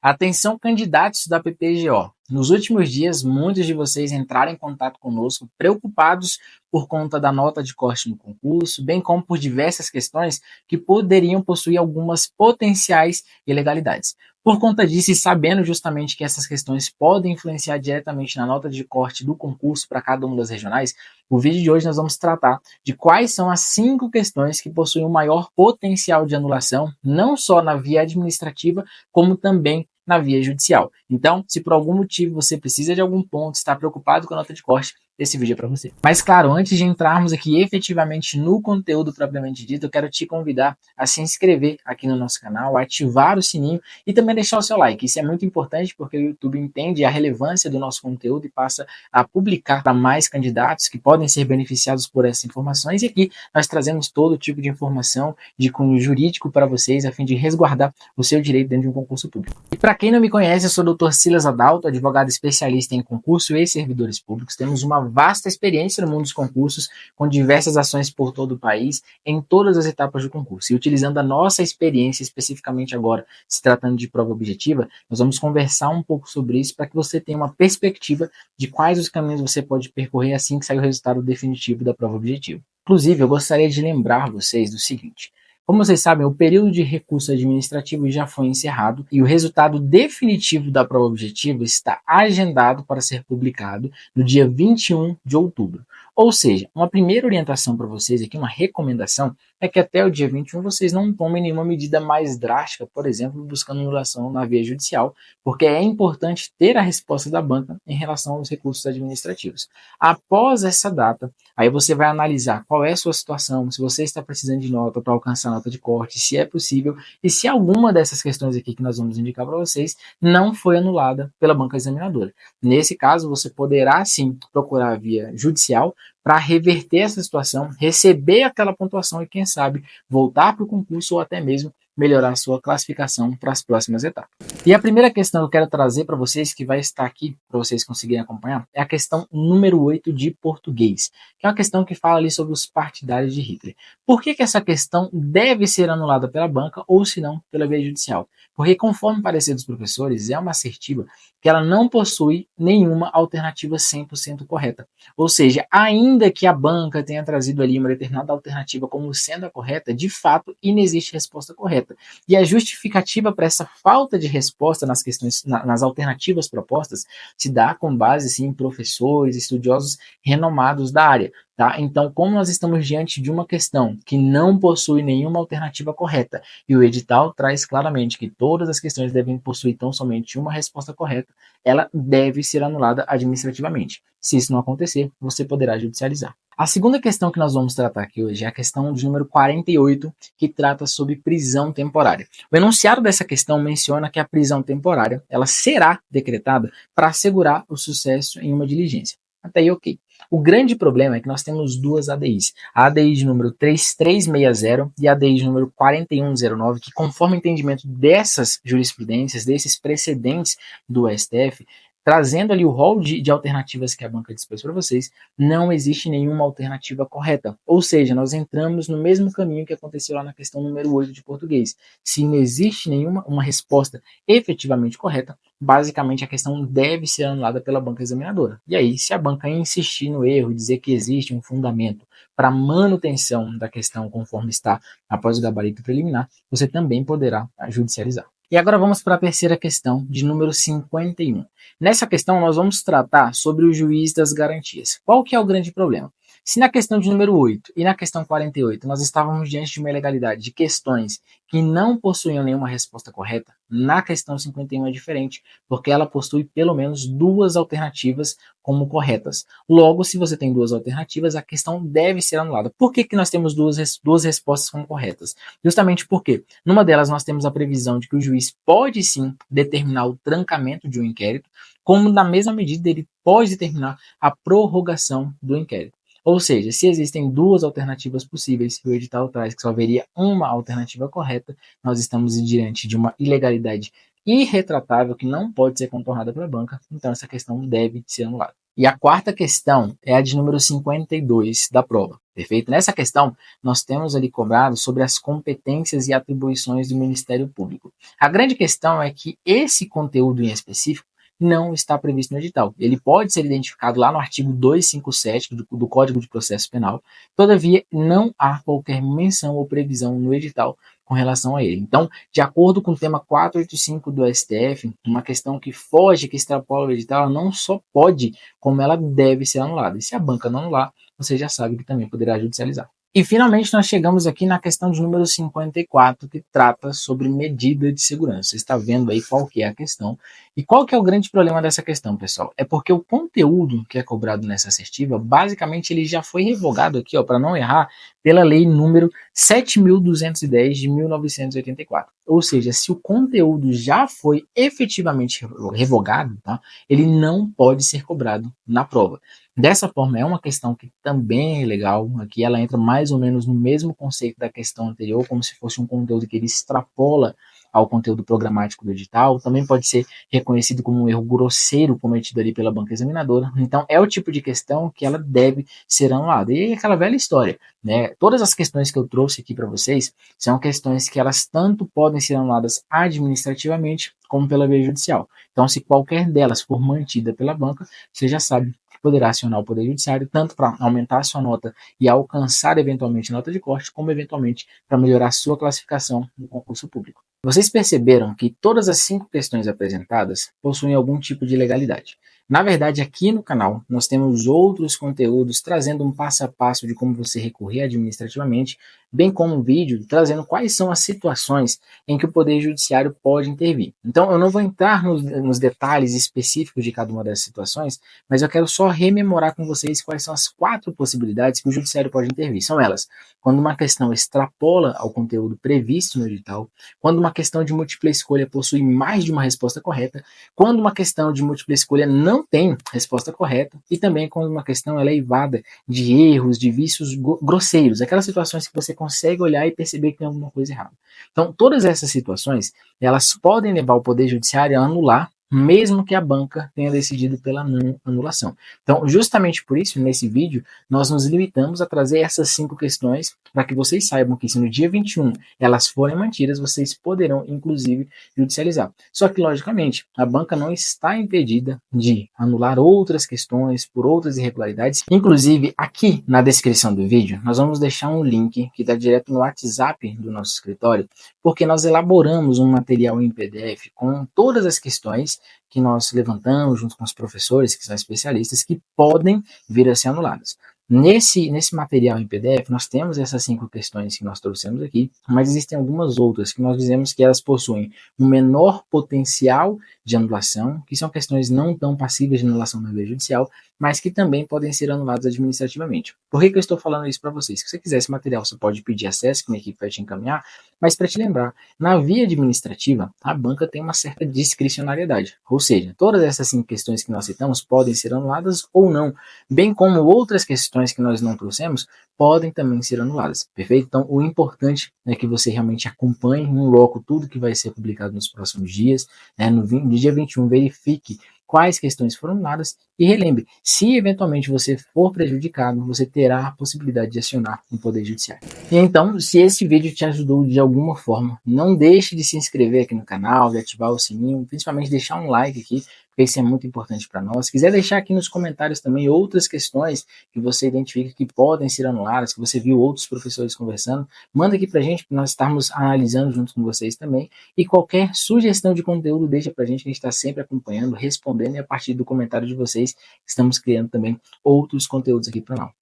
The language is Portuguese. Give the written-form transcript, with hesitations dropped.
Atenção, candidatos da PPGO. Nos últimos dias, muitos de vocês entraram em contato conosco preocupados por conta da nota de corte no concurso, bem como por diversas questões que poderiam possuir algumas potenciais ilegalidades. Por conta disso, e sabendo justamente que essas questões podem influenciar diretamente na nota de corte do concurso para cada uma das regionais, o vídeo de hoje nós vamos tratar de quais são as 5 questões que possuem o maior potencial de anulação, não só na via administrativa, como também na via judicial. Então, se por algum motivo você precisa de algum ponto, está preocupado com a nota de corte, esse vídeo é para você. Mas claro, antes de entrarmos aqui efetivamente no conteúdo propriamente dito, eu quero te convidar a se inscrever aqui no nosso canal, ativar o sininho e também deixar o seu like. Isso é muito importante porque o YouTube entende a relevância do nosso conteúdo e passa a publicar para mais candidatos que podem ser beneficiados por essas informações. E aqui nós trazemos todo tipo de informação de cunho jurídico para vocês, a fim de resguardar o seu direito dentro de um concurso público. E para quem não me conhece, eu sou o Dr. Silas Adalto, advogado especialista em concurso e servidores públicos. Temos uma vasta experiência no mundo dos concursos, com diversas ações por todo o país, em todas as etapas do concurso. E utilizando a nossa experiência, especificamente agora, se tratando de prova objetiva, nós vamos conversar um pouco sobre isso para que você tenha uma perspectiva de quais os caminhos você pode percorrer assim que sair o resultado definitivo da prova objetiva. Inclusive, eu gostaria de lembrar vocês do seguinte: como vocês sabem, o período de recurso administrativo já foi encerrado e o resultado definitivo da prova objetiva está agendado para ser publicado no dia 21 de outubro. Ou seja, uma primeira orientação para vocês aqui, uma recomendação, é que até o dia 21 vocês não tomem nenhuma medida mais drástica, por exemplo, buscando anulação na via judicial, porque é importante ter a resposta da banca em relação aos recursos administrativos. Após essa data, aí você vai analisar qual é a sua situação, se você está precisando de nota para alcançar a nota de corte, se é possível, e se alguma dessas questões aqui que nós vamos indicar para vocês não foi anulada pela banca examinadora. Nesse caso, você poderá sim procurar a via judicial para reverter essa situação, receber aquela pontuação e, quem sabe, voltar para o concurso ou até mesmo melhorar a sua classificação para as próximas etapas. E a primeira questão que eu quero trazer para vocês, que vai estar aqui para vocês conseguirem acompanhar, é a questão número 8 de português, que é uma questão que fala ali sobre os partidários de Hitler. Por que essa questão deve ser anulada pela banca ou, se não, pela via judicial? Porque, conforme o parecer dos professores, é uma assertiva que ela não possui nenhuma alternativa 100% correta. Ou seja, ainda que a banca tenha trazido ali uma determinada alternativa como sendo a correta, de fato, inexiste resposta correta. E a justificativa para essa falta de resposta nas questões, nas alternativas propostas, se dá com base sim, em professores, estudiosos renomados da área. Tá? Então, como nós estamos diante de uma questão que não possui nenhuma alternativa correta, e o edital traz claramente que todas as questões devem possuir tão somente uma resposta correta, ela deve ser anulada administrativamente. Se isso não acontecer, você poderá judicializar. A segunda questão que nós vamos tratar aqui hoje é a questão de número 48, que trata sobre prisão temporária. O enunciado dessa questão menciona que a prisão temporária ela será decretada para assegurar o sucesso em uma diligência. Até aí, ok. O grande problema é que nós temos duas ADIs, a ADI de número 3360 e a ADI de número 4109, que conforme o entendimento dessas jurisprudências, desses precedentes do STF, trazendo ali o rol de alternativas que a banca dispôs para vocês, não existe nenhuma alternativa correta. Ou seja, nós entramos no mesmo caminho que aconteceu lá na questão número 8 de português. Se não existe nenhuma uma resposta efetivamente correta, basicamente a questão deve ser anulada pela banca examinadora. E aí, se a banca insistir no erro e dizer que existe um fundamento para manutenção da questão conforme está após o gabarito preliminar, você também poderá judicializar. E agora vamos para a terceira questão, de número 51. Nessa questão, nós vamos tratar sobre o juiz das garantias. Qual que é o grande problema? Se na questão de número 8 e na questão 48 nós estávamos diante de uma ilegalidade de questões que não possuíam nenhuma resposta correta, na questão 51 é diferente, porque ela possui pelo menos duas alternativas como corretas. Logo, se você tem duas alternativas, a questão deve ser anulada. Por que nós temos duas respostas como corretas? Justamente porque, numa delas, nós temos a previsão de que o juiz pode sim determinar o trancamento de um inquérito, como na mesma medida ele pode determinar a prorrogação do inquérito. Ou seja, se existem duas alternativas possíveis e o edital traz que só haveria uma alternativa correta, nós estamos diante de uma ilegalidade irretratável que não pode ser contornada pela banca, então essa questão deve ser anulada. E a quarta questão é a de número 52 da prova. Perfeito? Nessa questão, nós temos ali cobrado sobre as competências e atribuições do Ministério Público. A grande questão é que esse conteúdo em específico não está previsto no edital. Ele pode ser identificado lá no artigo 257 do Código de Processo Penal, todavia não há qualquer menção ou previsão no edital com relação a ele. Então, de acordo com o tema 485 do STF, uma questão que foge, que extrapola o edital, ela não só pode, como ela deve ser anulada. E se a banca não anular, você já sabe que também poderá judicializar. E finalmente nós chegamos aqui na questão de número 54, que trata sobre medida de segurança. Você está vendo aí qual que é a questão. E qual que é o grande problema dessa questão, pessoal? É porque o conteúdo que é cobrado nessa assertiva, basicamente ele já foi revogado aqui, para não errar, pela lei número 7.210 de 1984. Ou seja, se o conteúdo já foi efetivamente revogado, tá, ele não pode ser cobrado na prova. Dessa forma, é uma questão que também é legal. Aqui ela entra mais ou menos no mesmo conceito da questão anterior, como se fosse um conteúdo que ele extrapola ao conteúdo programático do edital. Também pode ser reconhecido como um erro grosseiro cometido ali pela banca examinadora. Então, é o tipo de questão que ela deve ser anulada. E é aquela velha história, né? Todas as questões que eu trouxe aqui para vocês são questões que elas tanto podem ser anuladas administrativamente como pela via judicial. Então, se qualquer delas for mantida pela banca, você já sabe que poderá acionar o Poder Judiciário tanto para aumentar a sua nota e alcançar eventualmente nota de corte, como eventualmente para melhorar a sua classificação no concurso público. Vocês perceberam que todas as 5 questões apresentadas possuem algum tipo de legalidade. Na verdade, aqui no canal, nós temos outros conteúdos trazendo um passo a passo de como você recorrer administrativamente, bem como um vídeo trazendo quais são as situações em que o Poder Judiciário pode intervir. Então, eu não vou entrar nos detalhes específicos de cada uma dessas situações, mas eu quero só rememorar com vocês quais são as 4 possibilidades que o Judiciário pode intervir. São elas: quando uma questão extrapola ao conteúdo previsto no edital, quando uma questão de múltipla escolha possui mais de uma resposta correta, quando uma questão de múltipla escolha não tem resposta correta, e também quando uma questão ela é evada de erros, de vícios grosseiros, aquelas situações que você consegue olhar e perceber que tem alguma coisa errada. Então, todas essas situações, elas podem levar o Poder Judiciário a anular, mesmo que a banca tenha decidido pela não anulação. Então, justamente por isso, nesse vídeo, nós nos limitamos a trazer essas 5 questões para que vocês saibam que se no dia 21 elas forem mantidas, vocês poderão, inclusive, judicializar. Só que, logicamente, a banca não está impedida de anular outras questões por outras irregularidades. Inclusive, aqui na descrição do vídeo, nós vamos deixar um link que está direto no WhatsApp do nosso escritório, porque nós elaboramos um material em PDF com todas as questões que nós levantamos junto com os professores, que são especialistas, que podem vir a ser anuladas. Nesse material em PDF, nós temos essas 5 questões que nós trouxemos aqui, mas existem algumas outras que nós dizemos que elas possuem um menor potencial de anulação, que são questões não tão passíveis de anulação na via judicial, mas que também podem ser anuladas administrativamente. Por que eu estou falando isso para vocês? Se você quiser esse material, você pode pedir acesso, que minha equipe vai te encaminhar, mas para te lembrar, na via administrativa, a banca tem uma certa discricionariedade, ou seja, todas essas 5 questões que nós citamos podem ser anuladas ou não, bem como outras questões que nós não trouxemos podem também ser anuladas, perfeito? Então, o importante é que você realmente acompanhe no loco tudo que vai ser publicado nos próximos dias, né? No dia 21, verifique quais questões foram anuladas e relembre, se eventualmente você for prejudicado, você terá a possibilidade de acionar o Poder Judiciário. E então, se esse vídeo te ajudou de alguma forma, não deixe de se inscrever aqui no canal, de ativar o sininho, principalmente deixar um like aqui, porque isso é muito importante para nós. Se quiser deixar aqui nos comentários também outras questões que você identifica que podem ser anuladas, que você viu outros professores conversando, manda aqui para a gente, para nós estarmos analisando junto com vocês também. E qualquer sugestão de conteúdo, deixa para a gente está sempre acompanhando, respondendo, e a partir do comentário de vocês, estamos criando também outros conteúdos aqui para o canal.